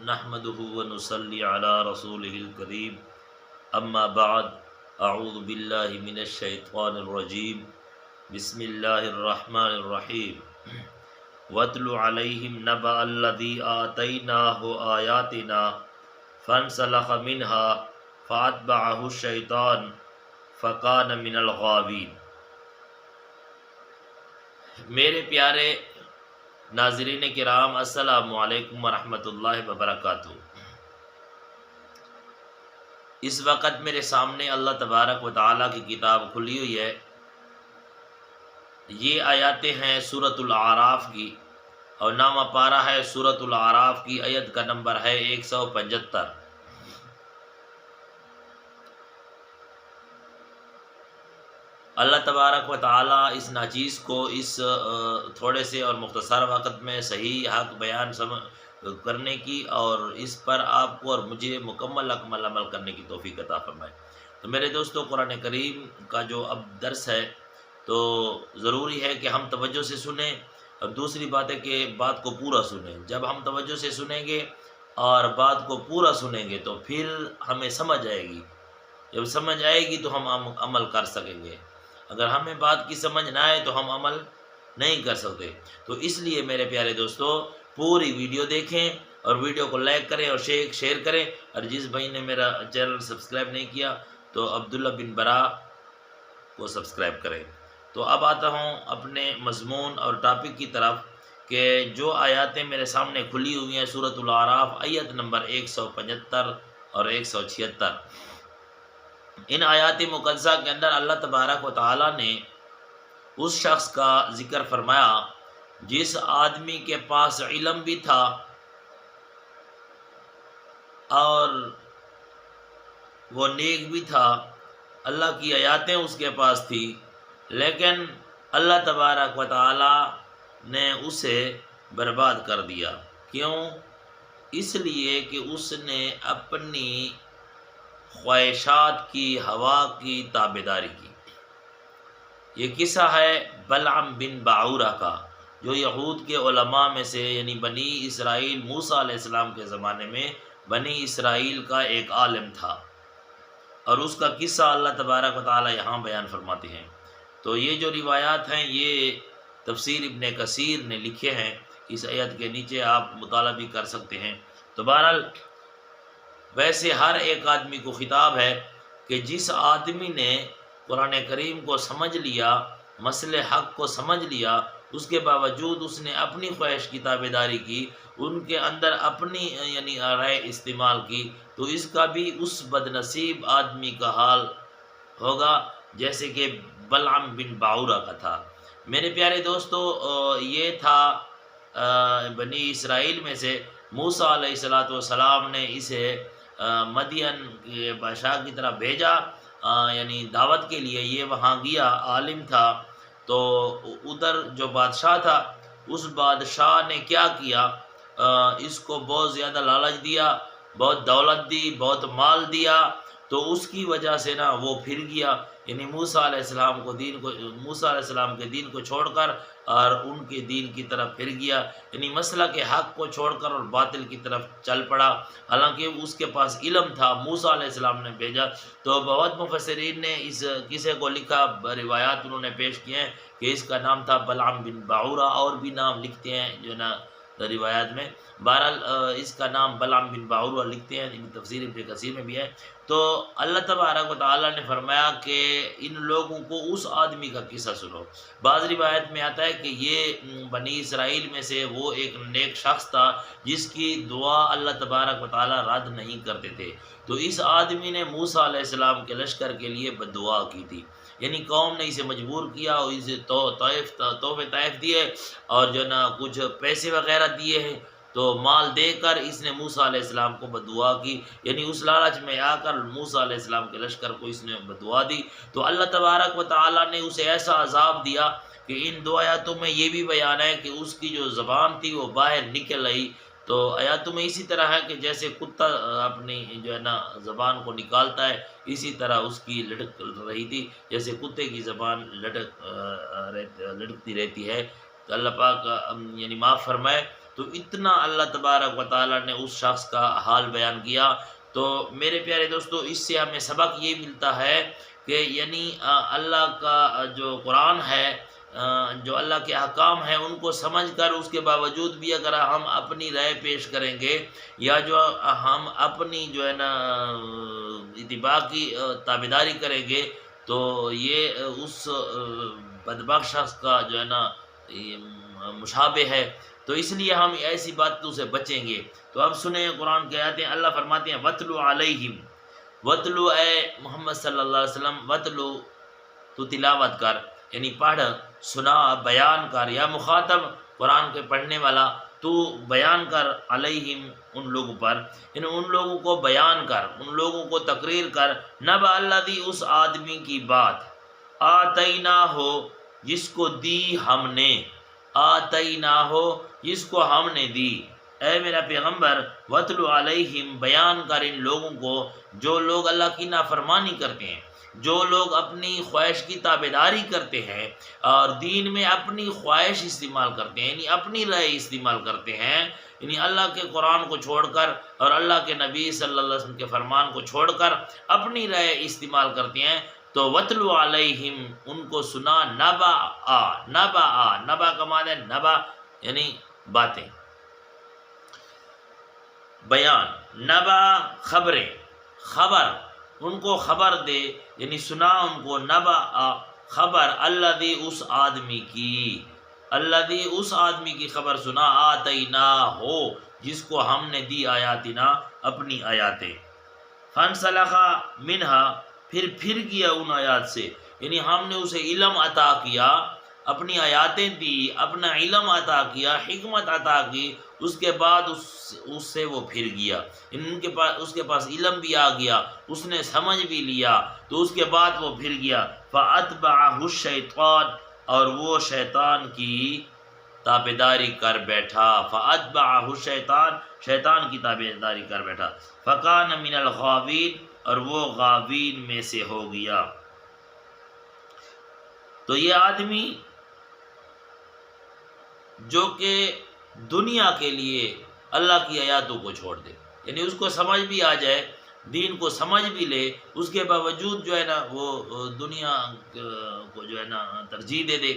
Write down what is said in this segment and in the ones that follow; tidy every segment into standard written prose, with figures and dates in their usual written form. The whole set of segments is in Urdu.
نحمده ونصلي على رسوله الكريم اما بعد اعوذ باللہ من الشیطان الرجیم بسم اللہ الرحمن الرحیم واتل علیہم نبأ الذی آتیناہ آیاتنا فانسلخ منها فاتبعه الشیطان فکان من الغاوین۔ میرے پیارے ناظرین کرام، السلام علیکم ورحمۃ اللہ وبرکاتہ۔ اس وقت میرے سامنے اللہ تبارک و تعالیٰ کی کتاب کھلی ہوئی ہے۔ یہ آیاتیں ہیں سورۃ الاعراف کی، اور نامہ پارہ ہے سورۃ الاعراف کی، آیت کا نمبر ہے 175۔ اللہ تبارک و تعالیٰ اس ناچیز کو اس تھوڑے سے اور مختصر وقت میں صحیح حق بیان کرنے کی اور اس پر آپ کو اور مجھے مکمل عمل کرنے کی توفیق عطا فرمائے۔ تو میرے دوستو، قرآن کریم کا جو اب درس ہے تو ضروری ہے کہ ہم توجہ سے سنیں، اور دوسری بات ہے کہ بات کو پورا سنیں۔ جب ہم توجہ سے سنیں گے اور بات کو پورا سنیں گے تو پھر ہمیں سمجھ آئے گی۔ جب سمجھ آئے گی تو ہم عمل کر سکیں گے۔ اگر ہمیں بات کی سمجھ نہ آئے تو ہم عمل نہیں کر سکتے۔ تو اس لیے میرے پیارے دوستو، پوری ویڈیو دیکھیں اور ویڈیو کو لائک کریں اور شیئر کریں، اور جس بھائی نے میرا چینل سبسکرائب نہیں کیا تو عبداللہ بن برا کو سبسکرائب کریں۔ تو اب آتا ہوں اپنے مضمون اور ٹاپک کی طرف، کہ جو آیاتیں میرے سامنے کھلی ہوئی ہیں سورۃ الاعراف آیت نمبر 175 اور 176۔ ان آیات مقدسہ کے اندر اللہ تبارک و تعالیٰ نے اس شخص کا ذکر فرمایا جس آدمی کے پاس علم بھی تھا اور وہ نیک بھی تھا، اللہ کی آیاتیں اس کے پاس تھی، لیکن اللہ تبارک و تعالیٰ نے اسے برباد کر دیا۔ کیوں؟ اس لیے کہ اس نے اپنی خواہشات کی، ہوا کی تابعداری کی۔ یہ قصہ ہے بلعم بن باعورہ کا، جو یہود کے علماء میں سے، یعنی بنی اسرائیل، موسیٰ علیہ السلام کے زمانے میں بنی اسرائیل کا ایک عالم تھا، اور اس کا قصہ اللہ تبارک و تعالی یہاں بیان فرماتے ہیں۔ تو یہ جو روایات ہیں یہ تفسیر ابن کثیر نے لکھے ہیں، اس آیت کے نیچے آپ مطالعہ بھی کر سکتے ہیں۔ تو بہرحال ویسے ہر ایک آدمی کو خطاب ہے کہ جس آدمی نے قرآن کریم کو سمجھ لیا، مسئلہ حق کو سمجھ لیا، اس کے باوجود اس نے اپنی خواہش کی تابعداری کی، ان کے اندر اپنی یعنی رائے استعمال کی، تو اس کا بھی اس بدنصیب آدمی کا حال ہوگا جیسے کہ بلعم بن باعورہ کا تھا۔ میرے پیارے دوستو، یہ تھا بنی اسرائیل میں سے موسیٰ علیہ السلام نے اسے مدین کے بادشاہ کی طرف بھیجا، یعنی دعوت کے لیے۔ یہ وہاں گیا، عالم تھا، تو ادھر جو بادشاہ تھا اس بادشاہ نے کیا کیا، اس کو بہت زیادہ لالچ دیا، بہت دولت دی، بہت مال دیا، تو اس کی وجہ سے نا وہ پھر گیا، یعنی موسیٰ علیہ السلام کے دین کو چھوڑ کر اور ان کے دین کی طرف پھر گیا، یعنی مسئلہ کے حق کو چھوڑ کر اور باطل کی طرف چل پڑا، حالانکہ اس کے پاس علم تھا، موسیٰ علیہ السلام نے بھیجا۔ تو بہت مفسرین نے اس قصے کو لکھا، روایات انہوں نے پیش کیے ہیں کہ اس کا نام تھا بلعم بن باعورہ، اور بھی نام لکھتے ہیں جو نا روایات میں۔ بہرحال اس کا نام بلعم بن باعورہ لکھتے ہیں، تفسیر ابن کثیر میں بھی ہے۔ تو اللہ تبارک و تعالیٰ نے فرمایا کہ ان لوگوں کو اس آدمی کا قصہ سنو۔ بعض روایت میں آتا ہے کہ یہ بنی اسرائیل میں سے وہ ایک نیک شخص تھا جس کی دعا اللہ تبارک و تعالیٰ رد نہیں کرتے تھے۔ تو اس آدمی نے موسیٰ علیہ السلام کے لشکر کے لیے بددعا کی تھی، یعنی قوم نے اسے مجبور کیا اور اسے تحفے طائف دیے، اور جو نا کچھ پیسے وغیرہ دیے ہیں، تو مال دے کر اس نے موسیٰ علیہ السلام کو بددعا کی، یعنی اس لالچ میں آ کر موسیٰ علیہ السلام کے لشکر کو اس نے بددعا دی۔ تو اللہ تبارک و تعالیٰ نے اسے ایسا عذاب دیا کہ ان دو آیاتوں میں یہ بھی بیان ہے کہ اس کی جو زبان تھی وہ باہر نکل آئی۔ تو آیاتوں میں اسی طرح ہے کہ جیسے کتا اپنی جو ہے نا زبان کو نکالتا ہے، اسی طرح اس کی لٹک رہی تھی، جیسے کتے کی زبان لٹکتی رہتی ہے۔ تو اللہ پاک یعنی معاف فرمائے۔ تو اتنا اللہ تبارک و تعالیٰ نے اس شخص کا حال بیان کیا۔ تو میرے پیارے دوستو، اس سے ہمیں سبق یہ ملتا ہے کہ یعنی اللہ کا جو قرآن ہے، جو اللہ کے احکام ہیں، ان کو سمجھ کر اس کے باوجود بھی اگر ہم اپنی رائے پیش کریں گے، یا جو ہم اپنی جو ہے نا اتباع کی تابعداری کریں گے، تو یہ اس بدبخت شخص کا جو ہے نا مشابہ ہے۔ تو اس لیے ہم ایسی باتوں سے بچیں گے۔ تو اب سنیں قرآن کی آیتیں، اللہ فرماتے ہیں وَاتْلُ عَلَيْهِمْ، وَاتْلُ اے محمد صلی اللہ علیہ وسلم، وَاتْلُ تو تلاوت کر، یعنی پڑھ، سنا، بیان کر، یا مخاطب قرآن کے پڑھنے والا تو بیان کر، علیہم ان لوگوں پر، یعنی ان لوگوں کو بیان کر، ان لوگوں کو تقریر کر، نبأ الذی، اس آدمی کی بات، آتینا ہو جس کو دی ہم نے، آتینا ہو جس کو ہم نے دی، اے میرا پیغمبر، وَاتْلُ علیہم، بیان کر ان لوگوں کو جو لوگ اللہ کی نافرمانی کرتے ہیں، جو لوگ اپنی خواہش کی تابعداری کرتے ہیں اور دین میں اپنی خواہش استعمال کرتے ہیں، یعنی اپنی رائے استعمال کرتے ہیں، یعنی اللہ کے قرآن کو چھوڑ کر اور اللہ کے نبی صلی اللہ علیہ وسلم کے فرمان کو چھوڑ کر اپنی رائے استعمال کرتے ہیں، تو وَاتْلُ علیہم، ان کو سنا، نبا کا معنی ہے نبا یعنی باتیں، بیان، نبا خبریں، خبر، ان کو خبر دے، یعنی سنا ان کو، نبا خبر، الذی اس آدمی کی، الذی اس آدمی کی خبر سنا، آتینا ہو جس کو ہم نے دی آیاتنا اپنی آیاتیں، فانسلخ منہا، پھر گیا ان آیات سے، یعنی ہم نے اسے علم عطا کیا، اپنی آیاتیں دی، اپنا علم عطا کیا، حکمت عطا کی، اس کے بعد اس سے وہ پھر گیا، اس کے پاس علم بھی آ گیا، اس نے سمجھ بھی لیا، تو اس کے بعد وہ پھر گیا، فَأَتْبَعَهُ الشَّيْطَانُ، اور وہ شیطان کی تابعداری کر بیٹھا، فَأَتْبَعَهُ الشَّيْطَانُ، شیطان کی تابعداری کر بیٹھا، فَكَانَ مِنَ الْغَاوِينَ، اور وہ غاوین میں سے ہو گیا۔ تو یہ آدمی جو کہ دنیا کے لیے اللہ کی آیاتوں کو چھوڑ دے، یعنی اس کو سمجھ بھی آ جائے، دین کو سمجھ بھی لے، اس کے باوجود جو ہے نا وہ دنیا کو جو ہے نا ترجیح دے دے،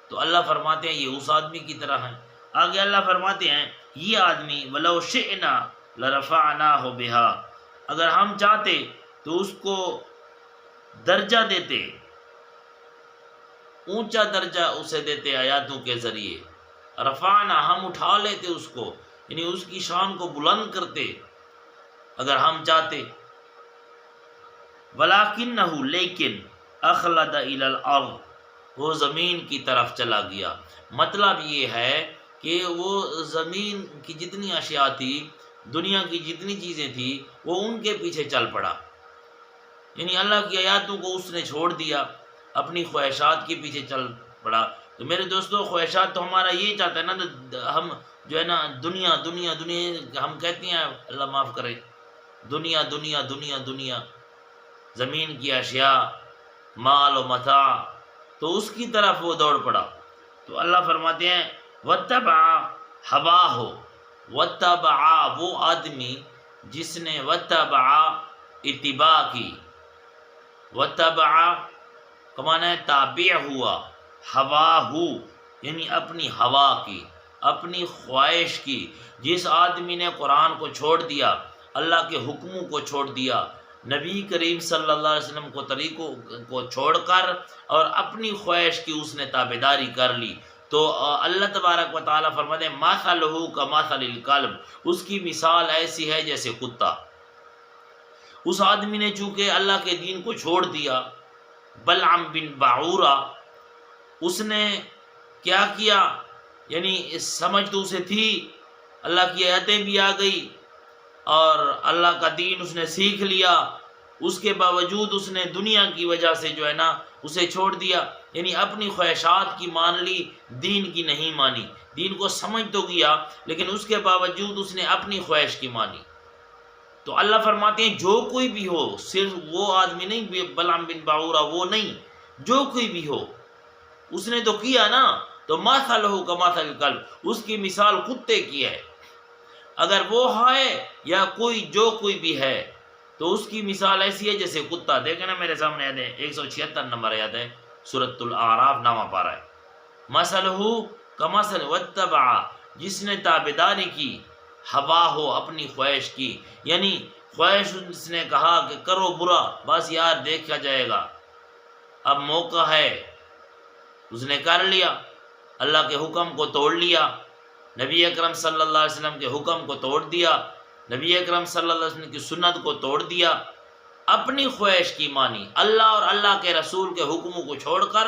تو اللہ فرماتے ہیں یہ اس آدمی کی طرح ہے۔ آگے اللہ فرماتے ہیں یہ آدمی وَلَوْ شِئْنَا لَرَفَعْنَاهُ بِهَا، اگر ہم چاہتے تو اس کو درجہ دیتے، اونچا درجہ اسے دیتے آیاتوں کے ذریعے، رفعنا، ہم اٹھا لیتے اس کو، یعنی اس کی شان کو بلند کرتے اگر ہم چاہتے، وَلَكِنَّهُ، لیکن، اخلد الى الارض، وہ زمین کی طرف چلا گیا، مطلب یہ ہے کہ وہ زمین کی جتنی اشیاء تھی، دنیا کی جتنی چیزیں تھی، وہ ان کے پیچھے چل پڑا، یعنی اللہ کی آیاتوں کو اس نے چھوڑ دیا، اپنی خواہشات کے پیچھے چل پڑا۔ تو میرے دوستو، خواہشات تو ہمارا یہی چاہتا ہے نا، ہم جو ہے نا دنیا دنیا دنیا، ہم کہتے ہیں اللہ معاف کرے، دنیا دنیا دنیا دنیا، زمین کی اشیاء، مال و متاع، تو اس کی طرف وہ دوڑ پڑا۔ تو اللہ فرماتے ہیں وَاتَّبَعَ هَوَاهُ، وَاتَّبَعَ، وہ آدمی جس نے وَاتَّبَعَ، اتباع کی، وَاتَّبَعَ کا معنی ہے تابع ہوا، هَوَاهُ یعنی اپنی ہوا کی، اپنی خواہش کی، جس آدمی نے قرآن کو چھوڑ دیا، اللہ کے حکموں کو چھوڑ دیا، نبی کریم صلی اللہ علیہ وسلم کو طریقوں کو چھوڑ کر اور اپنی خواہش کی اس نے تابعداری کر لی، تو اللہ تبارک و تعالیٰ فرماتے ہیں مَثَلُهُ كَمَثَلِ الْكَلْبِ، اس کی مثال ایسی ہے جیسے کتا۔ اس آدمی نے چونکہ اللہ کے دین کو چھوڑ دیا، بلعم بن باعورہ، اس نے کیا کیا، یعنی سمجھ تو اسے تھی، اللہ کی آیتیں بھی آ گئی اور اللہ کا دین اس نے سیکھ لیا، اس کے باوجود اس نے دنیا کی وجہ سے جو ہے نا اسے چھوڑ دیا، یعنی اپنی خواہشات کی مان لی، دین کی نہیں مانی، دین کو سمجھ تو گیا لیکن اس کے باوجود اس نے اپنی خواہش کی مانی۔ تو اللہ فرماتے ہیں جو کوئی بھی ہو، صرف وہ آدمی نہیں بلعم بن باعورہ، وہ نہیں، جو کوئی بھی ہو، اس نے تو کیا نا، تو مثلہ کمثل الکلب، اس کی مثال کتے کی ہے. اگر وہ ہے یا کوئی بھی ہے تو اس کی مثال ایسی ہے جیسے کتا. دیکھیں نا میرے سامنے آیت ہے 176 نمبر آیت ہے سورۃ الاعراف نامہ پارہ ہے. مثلہ کمثل واتبع، جس نے تابعداری کی، ہوا ہو اپنی خواہش کی، یعنی خواہش اس نے کہا کہ کرو برا، بس یار دیکھا جائے گا، اب موقع ہے، اس نے کر لیا، اللہ کے حکم کو توڑ لیا، نبی اکرم صلی اللہ علیہ وسلم کے حکم کو توڑ دیا، نبی اکرم صلی اللہ علیہ وسلم کی سنت کو توڑ دیا، اپنی خواہش کی مانی، اللہ اور اللہ کے رسول کے حکموں کو چھوڑ کر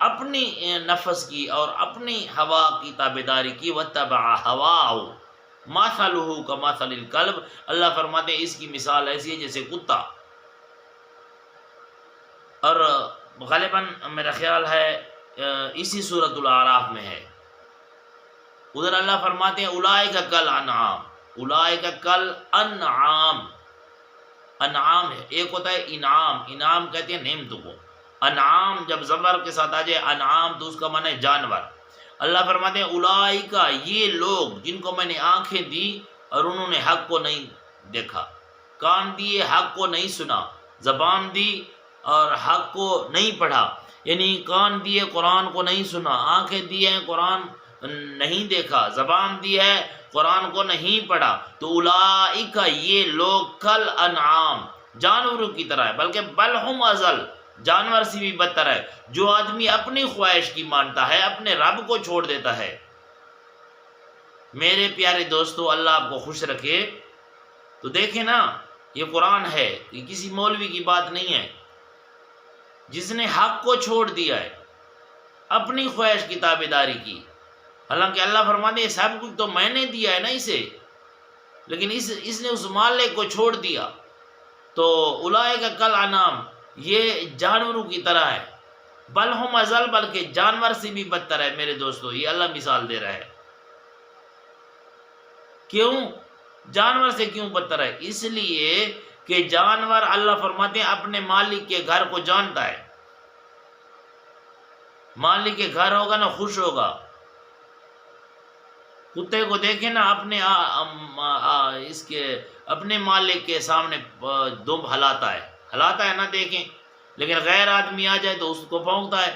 اپنی نفس کی اور اپنی ہوا کی تابعداری کی. واتبع هواه مثلہ کمثل الکلب، اللہ فرماتے ہیں اس کی مثال ایسی ہے جیسے کتا. اور غالباً میرا خیال ہے اسی سورۃ الاعراف میں ہے. ادھر اللہ فرماتے ہیں اولئک کالانعام، اولئک کالانعام. انعام ہے، ایک ہوتا ہے انعام، انعام کہتے ہیں نعمتوں کو. انعام جب زبر کے ساتھ آ جائے انعام تو اس کا معنی ہے جانور. اللہ فرماتے ہیں اولئک، یہ لوگ جن کو میں نے آنکھیں دی اور انہوں نے حق کو نہیں دیکھا، کان دیے حق کو نہیں سنا، زبان دی اور حق کو نہیں پڑھا، یعنی کان دیے قرآن کو نہیں سنا، آنکھیں دی ہیں قرآن نہیں دیکھا، زبان دی ہے قرآن کو نہیں پڑھا، تو اولئک یہ لوگ کل انعام، جانوروں کی طرح ہے، بلکہ بل ہم اضل، جانور سے بھی بدتر ہے. جو آدمی اپنی خواہش کی مانتا ہے، اپنے رب کو چھوڑ دیتا ہے. میرے پیارے دوستو، اللہ آپ کو خوش رکھے. تو دیکھیں نا، یہ قرآن ہے، یہ کسی مولوی کی بات نہیں ہے. جس نے حق کو چھوڑ دیا ہے، اپنی خواہش کی تابعداری کی، حالانکہ اللہ فرماتے ہیں سب کچھ تو میں نے دیا ہے نا اسے، لیکن اس نے اس مالک کو چھوڑ دیا. تو اولئک کالانعام، یہ جانوروں کی طرح ہے، بل ہم اضل، بلکہ جانور سے بھی بدتر ہے. میرے دوستو، یہ اللہ مثال دے رہا ہے. کیوں جانور سے کیوں بدتر ہے؟ اس لیے کہ جانور اللہ فرماتے ہیں اپنے مالک کے گھر کو جانتا ہے. مالک کے گھر ہوگا نا خوش ہوگا. کتے کو دیکھیں نا، اپنے مالک کے سامنے دم ہلاتا ہے نا، دیکھیں. لیکن غیر آدمی آ جائے تو اس کو بھونکتا ہے.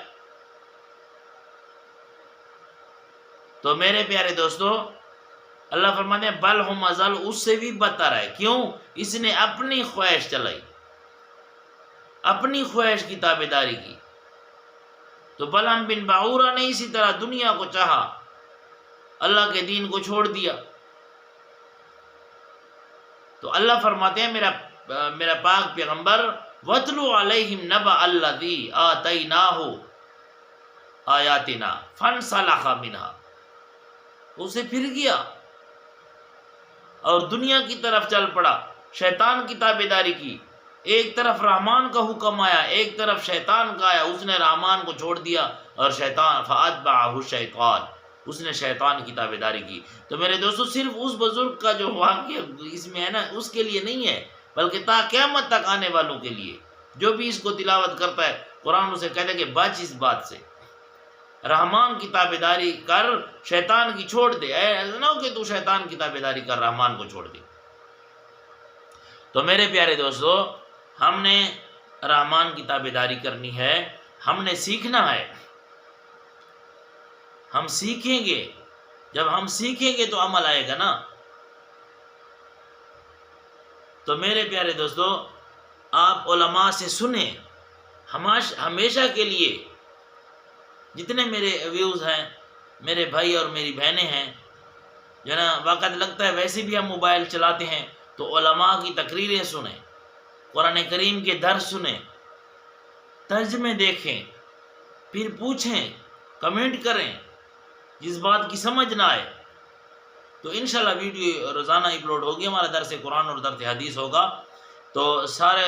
تو میرے پیارے دوستو، اللہ فرماتے ہیں بل ہم اضل، اس سے بھی بدتر ہے. کیوں؟ اس نے اپنی خواہش چلائی، اپنی خواہش کی تابعداری کی. تو بلعم بن باعورہ نے اسی طرح دنیا کو چاہا، اللہ کے دین کو چھوڑ دیا. تو اللہ فرماتے ہیں میرا پاک پیغمبر، وَاتْلُ عَلَيْهِمْ نَبَأَ الَّذِي آتَيْنَاهُ آیَاتِنَا فَانْسَلَخَ مِنْهَا. اسے پھر گیا اور دنیا کی طرف چل پڑا، شیطان کی تابعداری کی. ایک طرف رحمان کا حکم آیا، ایک طرف شیطان کا آیا، اس نے رحمان کو چھوڑ دیا اور شیطان فَأَتْبَعَهُ الشَّيْطَانُ، اس نے شیطان کی تابعداری کی. تو میرے دوستو، صرف اس بزرگ کا جو واقعہ اس میں ہے نا، اس کے لیے نہیں ہے، بلکہ تا قیامت تک آنے والوں کے لیے. جو بھی اس کو تلاوت کرتا ہے، قرآن اسے کہتا ہے کہ بچ اس بات سے، رحمان کی تابعداری کر، شیطان کی چھوڑ دے. ایسا نہ ہو کہ تو شیطان کی تابعداری کر، رحمان کو چھوڑ دے. تو میرے پیارے دوستو، ہم نے رحمان کی تابعداری کرنی ہے، ہم نے سیکھنا ہے. ہم سیکھیں گے، جب ہم سیکھیں گے تو عمل آئے گا نا. تو میرے پیارے دوستو، آپ علماء سے سنیں. ہمیشہ کے لیے جتنے میرے ویوز ہیں، میرے بھائی اور میری بہنیں ہیں، جو نا وقت لگتا ہے ویسے بھی ہم موبائل چلاتے ہیں، تو علماء کی تقریریں سنیں، قرآن کریم کے درس سنیں، ترجمے دیکھیں، پھر پوچھیں، کمنٹ کریں. جس بات کی سمجھ نہ آئے تو انشاءاللہ ویڈیو روزانہ اپلوڈ ہوگی، ہمارا درس قرآن اور درس حدیث ہوگا. تو سارے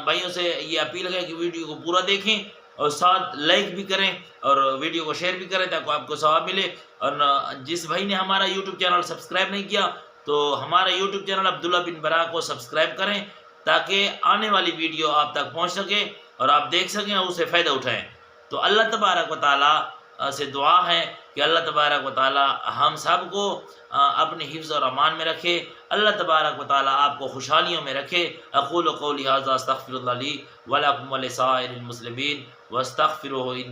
بھائیوں سے یہ اپیل ہے کہ ویڈیو کو پورا دیکھیں اور ساتھ لائک بھی کریں اور ویڈیو کو شیئر بھی کریں تاکہ آپ کو ثواب ملے. اور جس بھائی نے ہمارا یوٹیوب چینل سبسکرائب نہیں کیا تو ہمارا یوٹیوب چینل عبداللہ بن برا کو سبسکرائب کریں تاکہ آنے والی ویڈیو آپ تک پہنچ سکے اور آپ دیکھ سکیں اور اسے فائدہ اٹھائیں. تو اللہ تبارک و تعالیٰ سے دعا ہے کہ اللہ تبارک و تعالی ہم سب کو اپنے حفظ اور امان میں رکھے، اللہ تبارک و تعالی آپ کو خوشحالیوں میں رکھے۔ اقول قولی ھذا استغفر اللہ لی ولکم ولسائر المسلمین واستغفروہ انہ